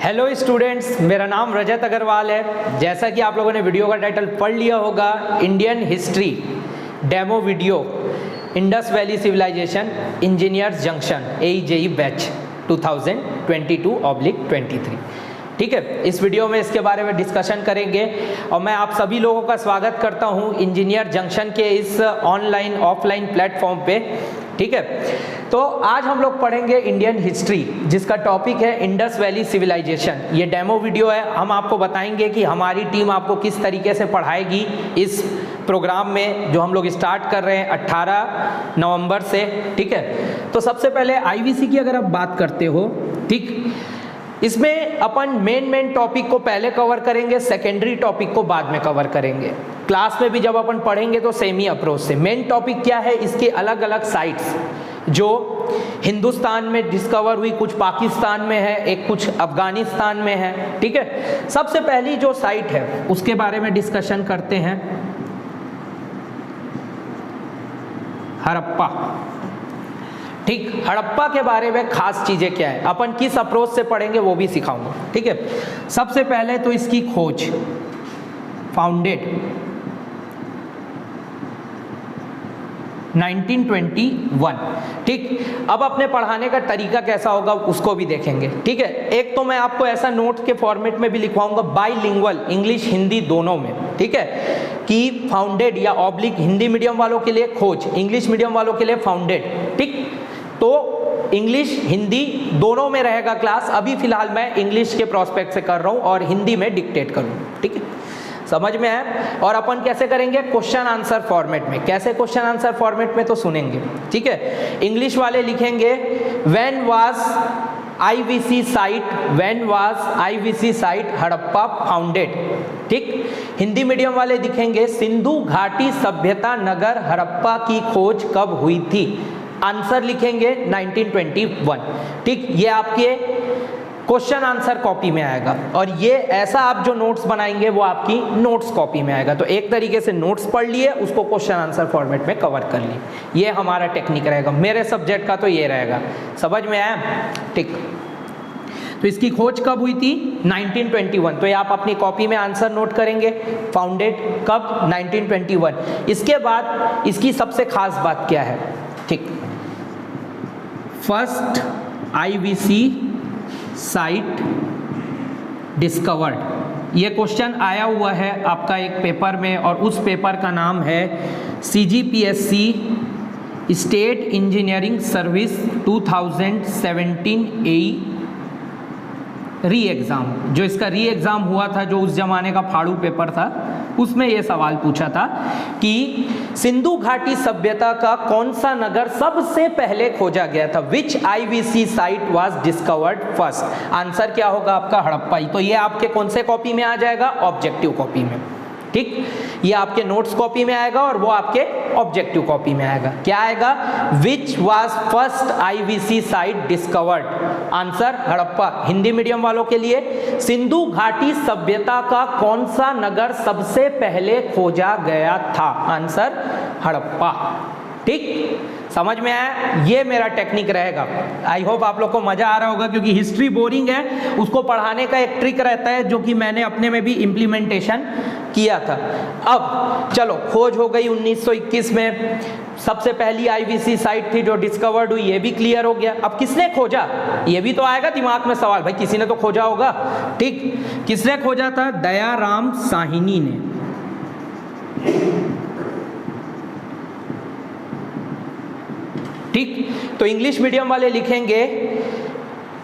Hello students, मेरा नाम रजत अग्रवाल है। जैसा कि आप लोगों ने वीडियो का टाइटल पढ़ लिया होगा, Indian history demo video Indus valley civilization engineers junction AEJE batch 2022/23। ठीक है, इस वीडियो में इसके बारे में डिस्कशन करेंगे और मैं आप सभी लोगों का स्वागत करता हूं इंजीनियर जंक्शन के इस ऑनलाइन ऑफलाइन प्लेटफॉर्म पे। ठीक है, तो आज हम लोग पढ़ेंगे इंडियन हिस्ट्री, जिसका टॉपिक है इंडस वैली सिविलाइजेशन। ये डेमो वीडियो है। हम आपको बताएंगे कि हमारी टीम आपको किस तरीके से पढ़ाएगी इस प्रोग्राम में जो हम लोग स्टार्ट कर रहे हैं 18 नवंबर से। ठीक है, तो सबसे पहले IVC की अगर आप बात करते हो, ठीक, इसमें अपन मेन टॉपिक को पहले कवर करेंगे, सेकेंडरी टॉपिक को बाद में कवर करेंगे। क्लास में भी जब अपन पढ़ेंगे तो सेम ही अप्रोच से। मेन टॉपिक क्या है, इसके अलग अलग साइट्स जो हिंदुस्तान में डिस्कवर हुई, कुछ पाकिस्तान में है, एक कुछ अफगानिस्तान में है। ठीक है, सबसे पहली जो साइट है उसके बारे में डिस्कशन करते हैं, हड़प्पा। ठीक, हड़प्पा के बारे में खास चीजें क्या है, अपन किस अप्रोच से पढ़ेंगे वो भी सिखाऊंगा। ठीक है, सबसे पहले तो इसकी खोज, फाउंडेड 1921। ठीक, अब अपने पढ़ाने का तरीका कैसा होगा उसको भी देखेंगे। ठीक है, एक तो मैं आपको ऐसा नोट के फॉर्मेट में भी लिखवाऊंगा, बाईलिंगुअल, इंग्लिश हिंदी दोनों में। ठीक है, कि फाउंडेड या ऑब्लिक हिंदी मीडियम वालों के लिए खोज, इंग्लिश मीडियम वालों के लिए फाउंडेड। ठीक, तो इंग्लिश हिंदी दोनों में रहेगा क्लास। अभी फिलहाल मैं इंग्लिश के प्रोस्पेक्ट से कर रहा हूं और हिंदी में डिक्टेट करूँ। ठीक है, समझ में है। और अपन कैसे करेंगे, क्वेश्चन आंसर फॉर्मेट में। कैसे क्वेश्चन आंसर फॉर्मेट में, तो सुनेंगे। ठीक है, इंग्लिश वाले लिखेंगे when was IVC site Harappa founded. ठीक, हिंदी मीडियम वाले दिखेंगे सिंधु घाटी सभ्यता नगर हड़प्पा की खोज कब हुई थी। आंसर लिखेंगे 1921। ठीक, ये आपके क्वेश्चन आंसर कॉपी में आएगा और ये ऐसा आप जो नोट्स बनाएंगे वो आपकी नोट्स कॉपी में आएगा। तो एक तरीके से नोट्स पढ़ लिए, उसको क्वेश्चन आंसर फॉर्मेट में कवर कर लिए। ये हमारा टेक्निक रहेगा। मेरे सब्जेक्ट का तो ये रहेगा। समझ में आया? ठीक, तो इसकी खोज कब हुई थी, 1921। तो ये आप अपनी कॉपी में आंसर नोट करेंगे, फाउंडेड कब, 1921। इसके बाद इसकी सबसे खास बात क्या है, ठीक, फर्स्ट IVC साइट डिस्कवर्ड। ये क्वेश्चन आया हुआ है आपका एक पेपर में और उस पेपर का नाम है CGPSC state engineering service 2017 AE री एग्ज़ाम। जो इसका री एग्ज़ाम हुआ था, जो उस जमाने का फाड़ू पेपर था, उसमें ये सवाल पूछा था कि सिंधु घाटी सभ्यता का कौन सा नगर सबसे पहले खोजा गया था। विच IVC site was discovered first. Answer क्या होगा आपका, हड़प्पा। तो ये आपके कौन से कॉपी में आ जाएगा, ऑब्जेक्टिव कॉपी में। ठीक, ये आपके नोट्स कॉपी में आएगा और वो आपके ऑब्जेक्टिव कॉपी में आएगा। क्या आएगा, which was first IVC site discovered. Answer Harappa. Hindi medium वालों के लिए सिंधु घाटी सभ्यता का कौन सा नगर सबसे पहले खोजा गया था। आंसर हड़प्पा। ठीक, समझ में आया? ये मेरा टेक्निक रहेगा। आई होप आप लोग को मजा आ रहा होगा, क्योंकि हिस्ट्री बोरिंग है, उसको पढ़ाने का एक ट्रिक रहता है जो कि मैंने अपने में भी इम्प्लीमेंटेशन किया था। अब चलो, खोज हो गई 1921 में। सबसे पहली IVC साइट थी जो डिस्कवर्ड हुई, ये भी क्लियर हो गया। अब किसने खोजा, ये भी तो आएगा दिमाग में सवाल, भाई किसी ने तो खोजा होगा। ठीक, किसने खोजा था, दयाराम साहिनी ने। ठीक, तो इंग्लिश मीडियम वाले लिखेंगे,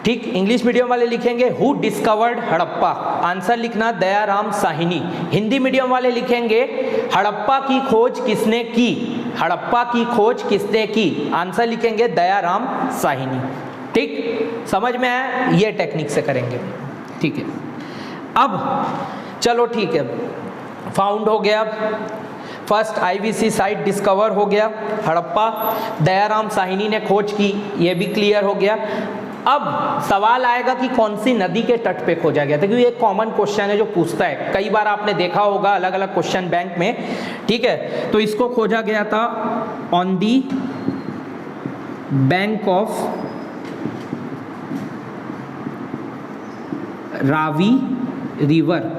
ठीक, इंग्लिश मीडियम वाले लिखेंगे हु डिस्कवर्ड हड़प्पा। आंसर लिखना दयाराम साहिनी। हिंदी मीडियम वाले लिखेंगे हड़प्पा की खोज किसने की। हड़प्पा की खोज किसने की, आंसर लिखेंगे दयाराम साहिनी। ठीक, समझ में आया? ये टेक्निक से करेंगे। ठीक है, अब चलो ठीक है, फाउंड हो गया, फर्स्ट IVC साइट डिस्कवर हो गया हड़प्पा, दयाराम साहिनी ने खोज की, ये भी क्लियर हो गया। अब सवाल आएगा कि कौन सी नदी के तट पे खोजा गया था, क्योंकि एक कॉमन क्वेश्चन है जो पूछता है, कई बार आपने देखा होगा अलग अलग क्वेश्चन बैंक में। ठीक है, तो इसको खोजा गया था on the bank of Ravi river,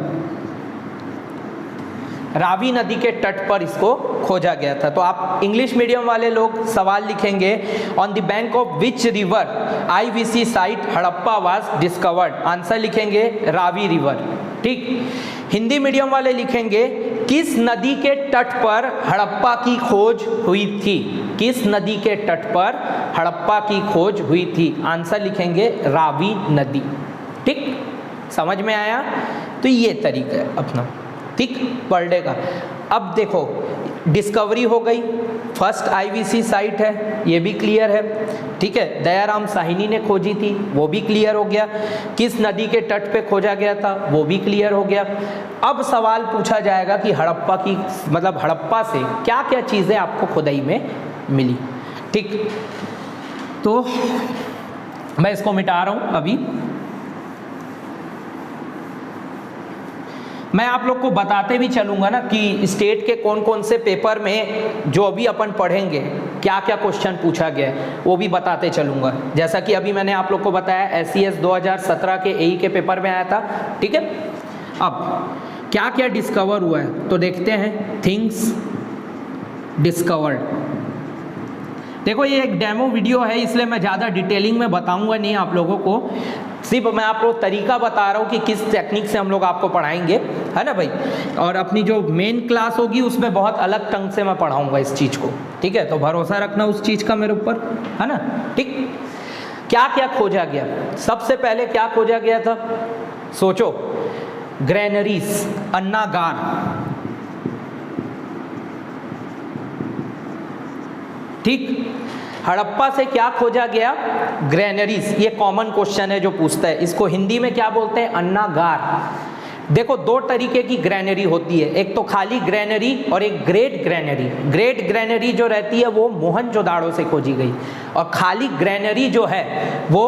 Ravi नदी के तट पर इसको खोजा गया था। तो आप इंग्लिश मीडियम वाले लोग सवाल लिखेंगे on the bank of which river IVC site Harappa was discovered, answer लिखेंगे रावी रिवर। ठीक, हिंदी मीडियम वाले लिखेंगे किस नदी के तट पर हड़प्पा की खोज हुई थी, किस नदी के तट पर हड़प्पा की खोज हुई थी, आंसर लिखेंगे रावी नदी। ठीक, समझ में आया? तो ये तरीका है अपना, ठीक, पर डे का। अब देखो डिस्कवरी हो गई, फर्स्ट आईवीसी साइट है, ये भी क्लियर है। ठीक है, दयाराम साहिनी ने खोजी थी, वो भी क्लियर हो गया। किस नदी के तट पे खोजा गया था, वो भी क्लियर हो गया। अब सवाल पूछा जाएगा कि हड़प्पा की मतलब हड़प्पा से क्या क्या चीज़ें आपको खुदाई में मिली। ठीक, तो मैं इसको मिटा रहा हूँ अभी। मैं आप लोग को बताते भी चलूँगा ना कि स्टेट के कौन कौन से पेपर में जो अभी अपन पढ़ेंगे क्या क्या क्वेश्चन पूछा गया है, वो भी बताते चलूँगा। जैसा कि अभी मैंने आप लोग को बताया SCS 2017 के AE के पेपर में आया था। ठीक है, अब क्या क्या डिस्कवर हुआ है तो देखते हैं। थिंग्स डिस्कवर्ड, देखो ये एक डेमो वीडियो है, इसलिए मैं ज़्यादा डिटेलिंग में बताऊंगा नहीं आप लोगों को, सिर्फ मैं आप लोग तरीका बता रहा हूँ कि किस टेक्निक से हम लोग आपको पढ़ाएंगे, है ना भाई। और अपनी जो मेन क्लास होगी उसमें बहुत अलग ढंग से मैं पढ़ाऊंगा इस चीज़ को। ठीक है, तो भरोसा रखना उस चीज़ का मेरे ऊपर, है ना। ठीक, क्या क्या खोजा गया, सबसे पहले क्या खोजा गया था, सोचो। ग्रेनरीज, अन्नागार। ठीक, हड़प्पा से क्या खोजा गया, ग्रेनरीज। ये कॉमन क्वेश्चन है जो पूछता है, इसको हिंदी में क्या बोलते हैं, अन्नागार। देखो दो तरीके की ग्रेनरी होती है, एक तो खाली ग्रेनरी और एक ग्रेट ग्रेनरी। ग्रेट ग्रेनरी जो रहती है वो मोहनजोदाड़ो से खोजी गई, और खाली ग्रेनरी जो है वो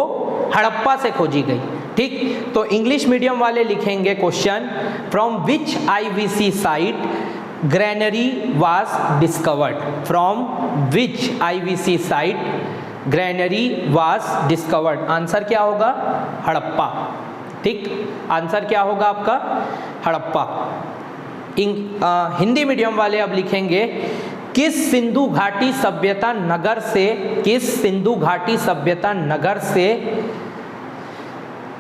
हड़प्पा से खोजी गई। ठीक, तो इंग्लिश मीडियम वाले लिखेंगे question, from which IVC site granary was discovered, from which IVC site granary was discovered, answer क्या होगा, हड़प्पा। ठीक, आंसर क्या होगा आपका, हड़प्पा। हिंदी मीडियम वाले अब लिखेंगे किस सिंधु घाटी सभ्यता नगर से, किस सिंधु घाटी सभ्यता नगर से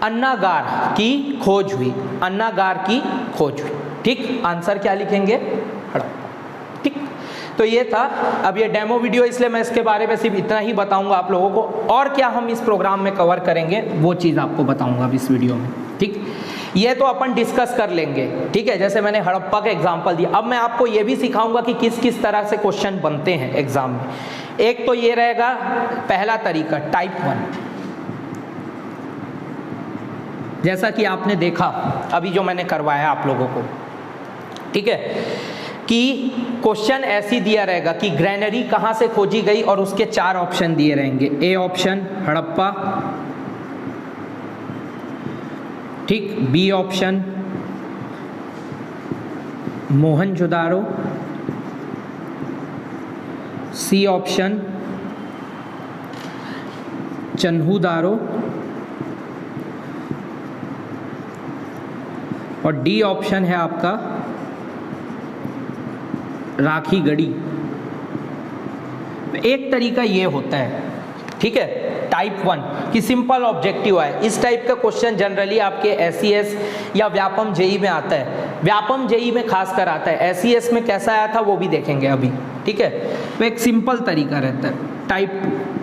अन्नागार की खोज हुई, अन्नागार की खोज हुई। ठीक, आंसर क्या लिखेंगे, हड़प्पा। ठीक, तो ये था। अब ये डेमो वीडियो, इसलिए मैं इसके बारे में सिर्फ इतना ही बताऊंगा आप लोगों को, और क्या हम इस प्रोग्राम में कवर करेंगे वो चीज़ आपको बताऊंगा अब इस वीडियो में। ठीक, ये तो अपन डिस्कस कर लेंगे। ठीक है, जैसे मैंने हड़प्पा का एग्जाम्पल दिया, अब मैं आपको ये भी सिखाऊंगा कि किस किस तरह से क्वेश्चन बनते हैं एग्जाम में। एक तो ये रहेगा पहला तरीका, टाइप 1, जैसा कि आपने देखा अभी जो मैंने करवाया आप लोगों को। ठीक है, कि क्वेश्चन ऐसी दिया रहेगा कि ग्रेनरी कहाँ से खोजी गई, और उसके 4 ऑप्शन दिए रहेंगे। ए ऑप्शन हड़प्पा, ठीक, B option Mohenjodaro, C option Chanhudaro, और डी ऑप्शन है आपका राखीगढ़ी। एक तरीका ये होता है, ठीक है, टाइप 1 कि सिंपल ऑब्जेक्टिव है। इस टाइप का क्वेश्चन जनरली आपके SCS या व्यापम जेई में आता है, व्यापम जेई में खासकर आता है। SCS में कैसा आया था वो भी देखेंगे अभी। ठीक है, तो एक सिंपल तरीका रहता है, टाइप 2।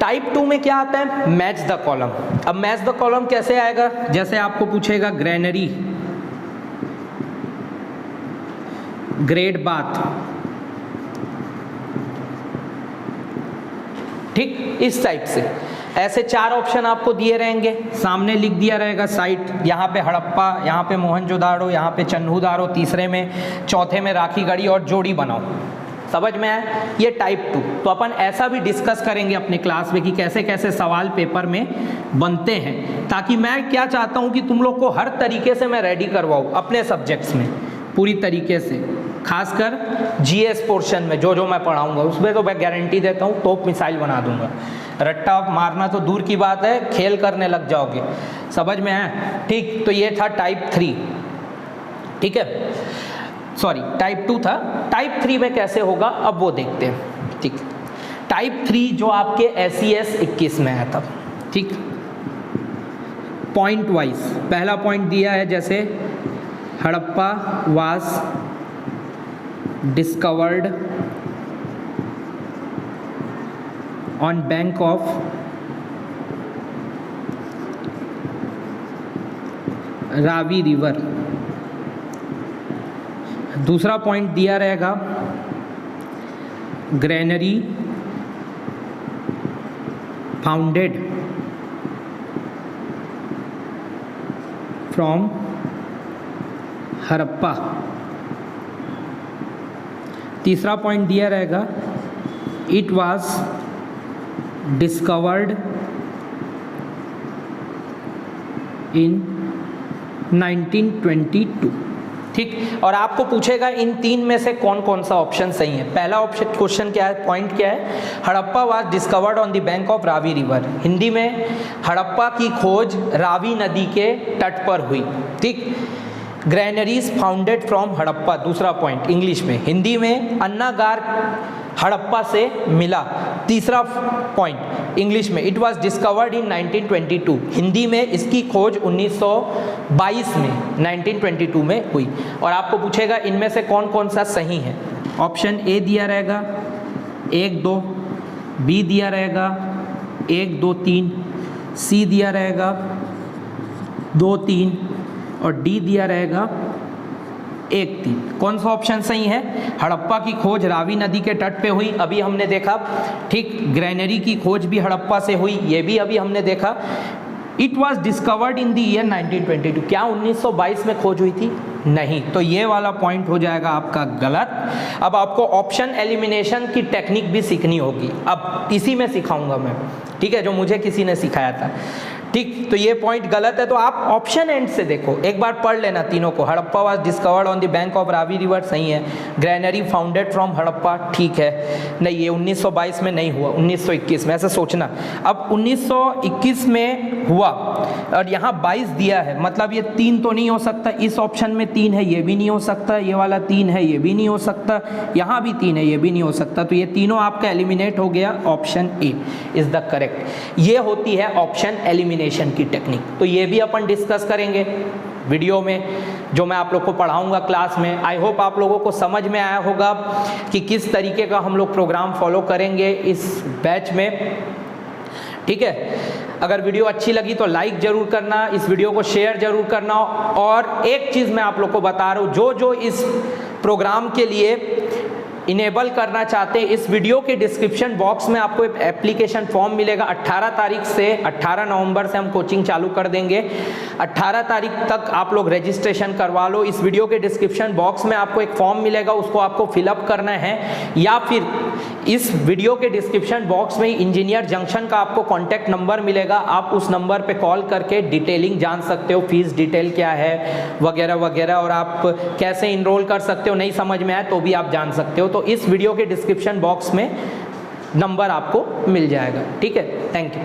टाइप 2 में क्या आता है, मैच द कॉलम। अब मैच द कॉलम कैसे आएगा, जैसे आपको पूछेगा ग्रेनरी, ग्रेट बाथ, ठीक, इस टाइप से ऐसे 4 ऑप्शन आपको दिए रहेंगे, सामने लिख दिया रहेगा साइट, यहाँ पे हड़प्पा, यहाँ पे मोहनजोदाड़ो, यहाँ पे चन्हूदारो तीसरे में, चौथे में राखीगढ़ी, और जोड़ी बनाओ। समझ में आया, ये टाइप 2। तो अपन ऐसा भी डिस्कस करेंगे अपने क्लास में कि कैसे कैसे सवाल पेपर में बनते हैं, ताकि मैं क्या चाहता हूँ कि तुम लोग को हर तरीके से मैं रेडी करवाऊँ अपने सब्जेक्ट्स में पूरी तरीके से, खासकर GS पोर्शन में जो जो मैं पढ़ाऊँगा उसमें तो मैं गारंटी देता हूँ टॉप मिसाइल बना दूंगा। रट्टा मारना तो दूर की बात है, खेल करने लग जाओगे। समझ में है? ठीक, तो ये था टाइप 3, ठीक है, सॉरी टाइप 2 था। टाइप 3 में कैसे होगा अब वो देखते हैं। ठीक, टाइप 3 जो आपके SES 21 में है तब, ठीक, पॉइंट वाइज पहला पॉइंट दिया है जैसे Harappa was discovered on bank of Ravi river. दूसरा पॉइंट दिया रहेगा ग्रेनरी फाउंडेड फ्रॉम हड़प्पा। तीसरा पॉइंट दिया रहेगा इट वाज डिस्कवर्ड इन 1922। ठीक, और आपको पूछेगा इन तीन में से कौन कौन सा ऑप्शन सही है। पहला ऑप्शन क्वेश्चन क्या है, पॉइंट क्या है, Harappa was discovered on the bank of Ravi river. Hindi में हड़प्पा की खोज रावी नदी के तट पर हुई। ठीक, ग्रेनरीज फाउंडेड फ्रॉम हड़प्पा, दूसरा पॉइंट इंग्लिश में। हिंदी में अन्नागार हड़प्पा से मिला। तीसरा पॉइंट इंग्लिश में, it was discovered in 1922। Hindi में इसकी खोज 1922 में 1922 में हुई। और आपको पूछेगा इनमें से कौन कौन सा सही है। ऑप्शन ए दिया रहेगा 1 2, बी दिया रहेगा 1 2 3, सी दिया रहेगा 2 3 और डी दिया रहेगा 1 3। कौन सा ऑप्शन सही है? हड़प्पा की खोज रावी नदी के तट पे हुई, अभी हमने देखा। ठीक, ग्रेनरी की खोज भी हड़प्पा से हुई, ये भी अभी हमने देखा। It was discovered in the year 1922, क्या 1922 में खोज हुई थी? नहीं, तो ये वाला पॉइंट हो जाएगा आपका गलत। अब आपको ऑप्शन एलिमिनेशन की टेक्निक भी सीखनी होगी, अब इसी में सिखाऊंगा मैं, ठीक है, जो मुझे किसी ने सिखाया था। ठीक, तो ये पॉइंट गलत है, तो आप ऑप्शन एंड से देखो, एक बार पढ़ लेना तीनों को। Harappa was discovered on the bank of Ravi river, सही है। ग्रेनरी फाउंडेड फ्रॉम हड़प्पा, ठीक है। नहीं, ये 1922 में नहीं हुआ, 1921 में, ऐसा सोचना। अब 1921 में हुआ और यहाँ 22 दिया है, मतलब ये 3 तो नहीं हो सकता। इस ऑप्शन में 3 है, ये भी नहीं हो सकता। ये वाला 3 है, ये भी नहीं हो सकता। यहाँ भी 3 है, ये भी नहीं हो सकता। तो ये तीनों आपका एलिमिनेट हो गया। Option A is the correct. ये होती है ऑप्शन एलिमिनेशन की टेक्निक। तो ये भी अपन डिस्कस करेंगे वीडियो में, जो मैं आप लोग को पढ़ाऊंगा क्लास में। आई होप आप लोगों को समझ में आया होगा कि किस तरीके का हम लोग प्रोग्राम फॉलो करेंगे इस बैच में। ठीक है, अगर वीडियो अच्छी लगी तो लाइक जरूर करना, इस वीडियो को शेयर जरूर करना। और एक चीज़ मैं आप लोग को बता रहा हूँ, जो इस प्रोग्राम के लिए इनेबल करना चाहते हैं, इस वीडियो के डिस्क्रिप्शन बॉक्स में आपको एक एप्लीकेशन फॉर्म मिलेगा। 18 तारीख से 18 नवंबर से हम कोचिंग चालू कर देंगे। 18 तारीख तक आप लोग रजिस्ट्रेशन करवा लो। इस वीडियो के डिस्क्रिप्शन बॉक्स में आपको एक फॉर्म मिलेगा, उसको आपको फिलअप करना है, या फिर इस वीडियो के डिस्क्रिप्शन बॉक्स में इंजीनियर जंक्शन का आपको कॉन्टैक्ट नंबर मिलेगा। आप उस नंबर पर कॉल करके डिटेलिंग जान सकते हो, फीस डिटेल क्या है वगैरह वगैरह, और आप कैसे इनरोल कर सकते हो। नहीं समझ में आए तो भी आप जान सकते हो। तो इस वीडियो के डिस्क्रिप्शन बॉक्स में नंबर आपको मिल जाएगा। ठीक है, थैंक यू।